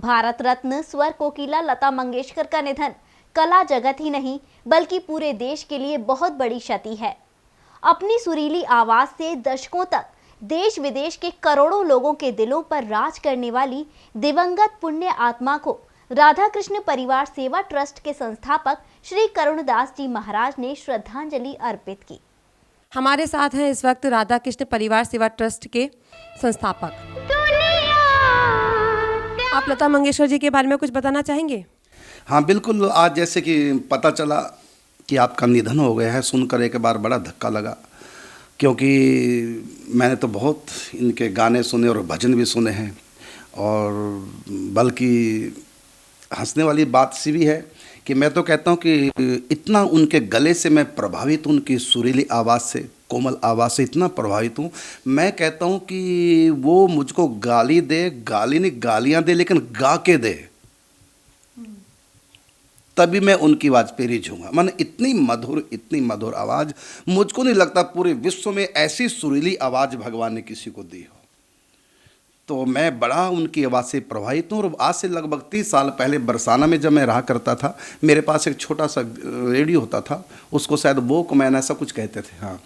भारत रत्न स्वर कोकिला लता मंगेशकर का निधन कला जगत ही नहीं बल्कि पूरे देश के लिए बहुत बड़ी क्षति है। अपनी सुरीली आवाज से दशकों तक देश विदेश के करोड़ों लोगों के दिलों पर राज करने वाली दिवंगत पुण्य आत्मा को राधा कृष्ण परिवार सेवा ट्रस्ट के संस्थापक श्री करुणदास जी महाराज ने श्रद्धांजलि अर्पित की। हमारे साथ हैं इस वक्त राधा कृष्ण परिवार सेवा ट्रस्ट के संस्थापक। आप लता मंगेशकर जी के बारे में कुछ बताना चाहेंगे? हाँ बिल्कुल, आज जैसे कि पता चला कि आपका निधन हो गया है, सुनकर एक बार बड़ा धक्का लगा, क्योंकि मैंने तो बहुत इनके गाने सुने और भजन भी सुने हैं। और बल्कि हंसने वाली बात सी भी है कि मैं तो कहता हूँ कि इतना उनके गले से मैं प्रभावित हूँ, उनकी सुरीली आवाज़ से, कोमल आवाज़ से इतना प्रभावित हूँ। मैं कहता हूँ कि वो मुझको गाली दे, गाली नहीं गालियाँ दे, लेकिन गा के दे, तभी मैं उनकी आवाज़ पे रिझूंगा। मैंने इतनी मधुर आवाज़ मुझको नहीं लगता पूरे विश्व में ऐसी सुरीली आवाज़ भगवान ने किसी को दी हो। तो मैं बड़ा उनकी आवाज़ से प्रभावित हूँ। और आज से लगभग 30 साल पहले बरसाना में जब मैं रहा करता था, मेरे पास एक छोटा सा रेडियो होता था, उसको शायद वॉकमैन ऐसा कुछ कहते थे। हाँ,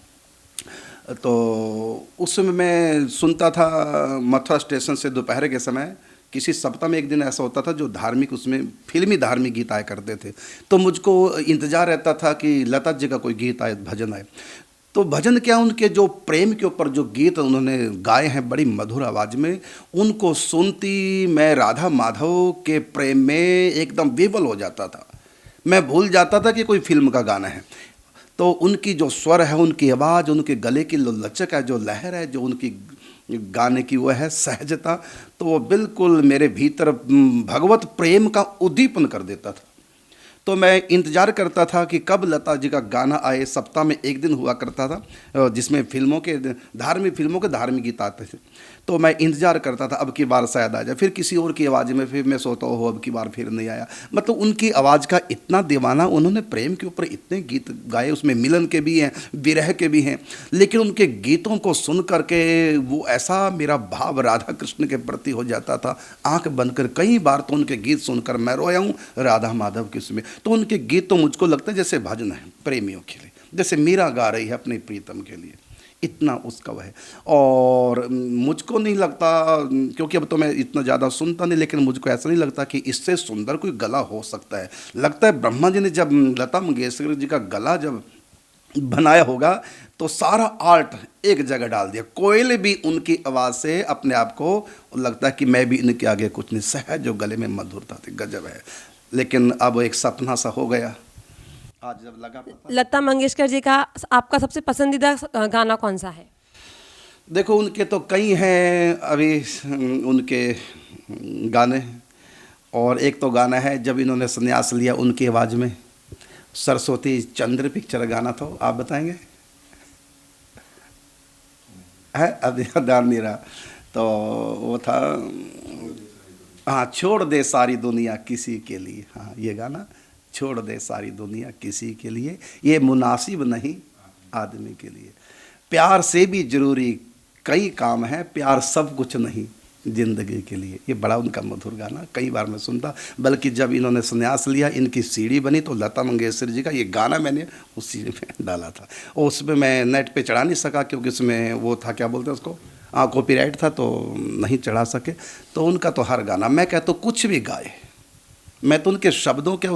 तो उस समय मैं सुनता था मथुरा स्टेशन से दोपहर के समय। किसी सप्ताह में एक दिन ऐसा होता था जो धार्मिक, उसमें फिल्मी धार्मिक गीत आया करते थे। तो मुझको इंतज़ार रहता था कि लता जी का कोई गीत आए, भजन आए। तो भजन क्या, उनके जो प्रेम के ऊपर जो गीत उन्होंने गाए हैं बड़ी मधुर आवाज़ में, उनको सुनती मैं राधा माधव के प्रेम में एकदम विवल हो जाता था। मैं भूल जाता था कि कोई फिल्म का गाना है। तो उनकी जो स्वर है, उनकी आवाज़, उनके गले की लचक है, जो लहर है, जो उनकी गाने की वो है सहजता, तो वो बिल्कुल मेरे भीतर भगवत प्रेम का उद्दीपन कर देता था। तो मैं इंतज़ार करता था कि कब लता जी का गाना आए। सप्ताह में एक दिन हुआ करता था जिसमें धार्मिक फिल्मों के धार्मिक गीत आते थे। तो मैं इंतज़ार करता था अब की बार शायद आ जाए, फिर किसी और की आवाज़ में फिर मैं सोता हो अब की बार फिर नहीं आया। मतलब उनकी आवाज़ का इतना दीवाना, उन्होंने प्रेम के ऊपर इतने गीत गाए, उसमें मिलन के भी हैं, विरह के भी हैं, लेकिन उनके गीतों को सुन करके वो ऐसा मेरा भाव राधा कृष्ण के प्रति हो जाता था, आँख बंद कर। कई बार तो उनके गीत सुनकर मैं रोया हूँ राधा माधव के उसमें। तो उनके गीत तो मुझको लगता है जैसे भजन है प्रेमियों के लिए, जैसे मीरा गा रही है अपने प्रीतम के लिए, इतना उसका वह है। और मुझको नहीं लगता, क्योंकि अब तो मैं इतना ज़्यादा सुनता नहीं, लेकिन मुझको ऐसा नहीं लगता कि इससे सुंदर कोई गला हो सकता है। लगता है ब्रह्मा जी ने जब लता मंगेशकर जी का गला जब बनाया होगा तो सारा आर्ट एक जगह डाल दिया। कोयल भी उनकी आवाज़ से अपने आप को लगता है कि मैं भी इनके आगे कुछ नहीं, सहज जो गले में मधुरता थी, गजब है। लेकिन अब एक सपना सा हो गया। आज जब लगा पता। लता मंगेशकर जी का आपका सबसे पसंदीदा गाना कौन सा है? देखो उनके तो कई हैं अभी उनके गाने, और एक तो गाना है जब इन्होंने संन्यास लिया उनकी आवाज़ में, सरस्वती चंद्र पिक्चर गाना था, आप बताएंगे? है अब याद नहीं रहा। तो वो था, हाँ, छोड़ दे सारी दुनिया किसी के लिए। हाँ, ये गाना, छोड़ दे सारी दुनिया किसी के लिए, ये मुनासिब नहीं आदमी के लिए, प्यार से भी ज़रूरी कई काम है, प्यार सब कुछ नहीं ज़िंदगी के लिए। ये बड़ा उनका मधुर गाना, कई बार मैं सुनता। बल्कि जब इन्होंने संन्यास लिया, इनकी सीडी बनी, तो लता मंगेशकर जी का ये गाना मैंने उस सीडी में डाला था। और उसमें मैं नेट पे चढ़ा नहीं सका क्योंकि उसमें वो था, क्या बोलते हैं उसको, कॉपीराइट था, तो नहीं चढ़ा सके। तो उनका तो हर गाना, मैं कहता हूँ कुछ भी गाए, मैं तो उनके शब्दों के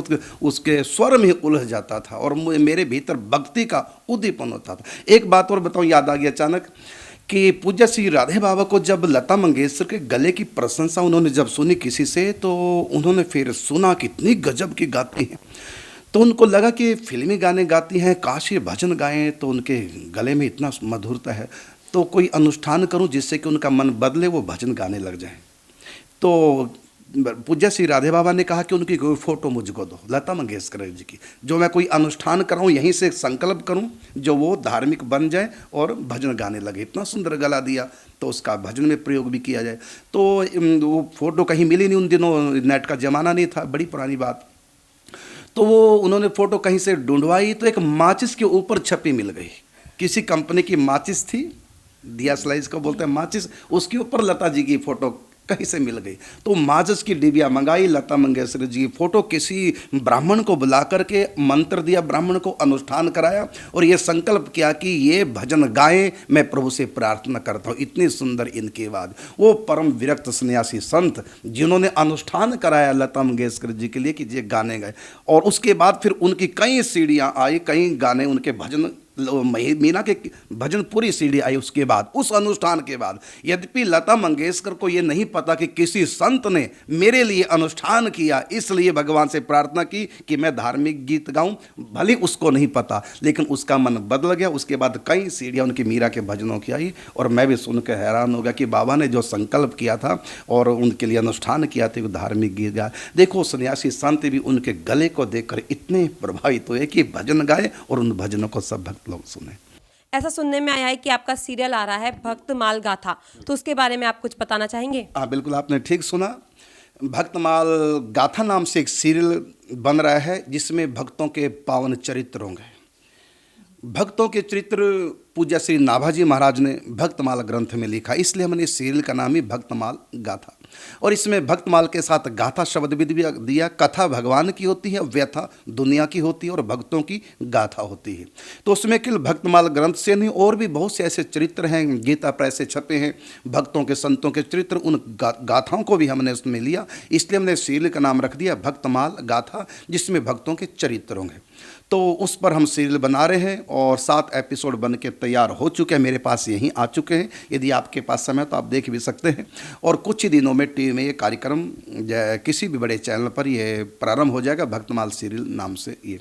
उसके स्वर में उलझ जाता था और मेरे भीतर भक्ति का उद्दीपन होता था। एक बात और बताऊँ, याद आ गया अचानक कि पूज्य श्री राधे बाबा को जब लता मंगेशकर के गले की प्रशंसा उन्होंने जब सुनी किसी से, तो उन्होंने फिर सुना कितनी गजब की गाती हैं। तो उनको लगा कि फिल्मी गाने गाती हैं, काश ये भजन गाएं, तो उनके गले में इतना मधुरता है, तो कोई अनुष्ठान करूं जिससे कि उनका मन बदले, वो भजन गाने लग जाएं। तो पूज्य श्री राधे बाबा ने कहा कि उनकी कोई फ़ोटो मुझको दो, लता मंगेशकर जी की, जो मैं कोई अनुष्ठान कराऊं, यहीं से संकल्प करूं, जो वो धार्मिक बन जाए और भजन गाने लगे। इतना सुंदर गला दिया, तो उसका भजन में प्रयोग भी किया जाए। तो वो फ़ोटो कहीं मिली नहीं, उन दिनों नेट का ज़माना नहीं था, बड़ी पुरानी बात। तो वो उन्होंने फ़ोटो कहीं से ढूंढवाई, तो एक माचिस के ऊपर छपी मिल गई। किसी कंपनी की माचिस थी, दिया स्लाइस को बोलते हैं माचिस, उसके ऊपर लता जी की फ़ोटो कहीं से मिल गई। तो माचिस की डिबिया मंगाई, लता मंगेशकर जी की फोटो, किसी ब्राह्मण को बुला करके मंत्र दिया, ब्राह्मण को अनुष्ठान कराया और ये संकल्प किया कि ये भजन गाएं, मैं प्रभु से प्रार्थना करता हूँ। इतनी सुंदर इनकी आवाज। वो परम विरक्त सन्यासी संत जिन्होंने अनुष्ठान कराया लता मंगेशकर जी के लिए कि ये गाने गए, और उसके बाद फिर उनकी कई सीढ़ियाँ आई, कई गाने उनके भजन, मीना के भजन पूरी सीढ़ी आई उसके बाद, उस अनुष्ठान के बाद। यद्यपि लता मंगेशकर को ये नहीं पता कि किसी संत ने मेरे लिए अनुष्ठान किया, इसलिए भगवान से प्रार्थना की कि मैं धार्मिक गीत गाऊं, भले उसको नहीं पता, लेकिन उसका मन बदल गया। उसके बाद कई सीढ़ियाँ उनकी मीरा के भजनों की आई, और मैं भी सुनकर हैरान हो गया कि बाबा ने जो संकल्प किया था और उनके लिए अनुष्ठान किया था, वो धार्मिक गीत गाए। देखो सन्यासी संत भी उनके गले को देखकर इतने प्रभावित हुए कि भजन गाए और उन भजनों को सब भक्त लोग सुने। ऐसा सुनने में आया है कि आपका सीरियल आ रहा है भक्तमाल गाथा, तो उसके बारे में आप कुछ बताना चाहेंगे? हाँ बिल्कुल, आपने ठीक सुना। भक्तमाल गाथा नाम से एक सीरियल बन रहा है जिसमें भक्तों के पावन चरित्र होंगे। भक्तों के चरित्र पूज्य श्री नाभाजी महाराज ने भक्तमाल ग्रंथ में लिखा, इसलिए हमने इस सीरियल का नाम ही भक्तमाल गाथा। और इसमें भक्तमाल के साथ गाथा शब्द भी दिया। कथा भगवान की होती है, व्यथा दुनिया की होती है, और भक्तों की गाथा होती है। तो उसमें केवल भक्तमाल ग्रंथ से नहीं, और भी बहुत से ऐसे चरित्र हैं, गीता प्रेस से छपे हैं भक्तों के संतों के चरित्र, उन गाथाओं को भी हमने उसमें लिया। इसलिए हमने सीरियल का नाम रख दिया भक्तमाल गाथा, जिसमें भक्तों के चरित्र होंगे। तो उस पर हम सीरियल बना रहे हैं और 7 एपिसोड बन के तैयार हो चुके हैं, मेरे पास यहीं आ चुके हैं। यदि आपके पास समय तो आप देख भी सकते हैं। और कुछ ही दिनों में टीवी में ये कार्यक्रम किसी भी बड़े चैनल पर ये प्रारंभ हो जाएगा, भक्तमाल सीरियल नाम से ये।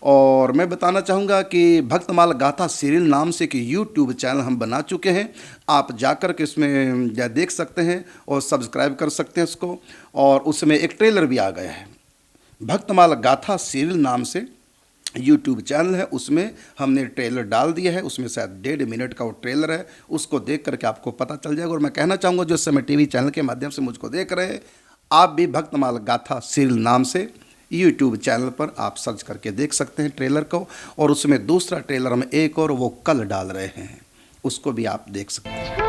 और मैं बताना चाहूँगा कि भक्तमाल गाथा सीरियल नाम से कि यूट्यूब चैनल हम बना चुके हैं। आप जाकर के इसमें देख सकते हैं और सब्सक्राइब कर सकते हैं उसको। और उसमें एक ट्रेलर भी आ गया है, भक्तमाल गाथा सीरियल नाम से यूट्यूब चैनल है, उसमें हमने ट्रेलर डाल दिया है। उसमें शायद 1.5 मिनट का वो ट्रेलर है, उसको देख करके आपको पता चल जाएगा। और मैं कहना चाहूँगा जो इस समय टीवी चैनल के माध्यम से मुझको देख रहे हैं, आप भी भक्तमाल गाथा सीरियल नाम से यूट्यूब चैनल पर आप सर्च करके देख सकते हैं ट्रेलर को। और उसमें दूसरा ट्रेलर हम एक और वो कल डाल रहे हैं, उसको भी आप देख सकते हैं।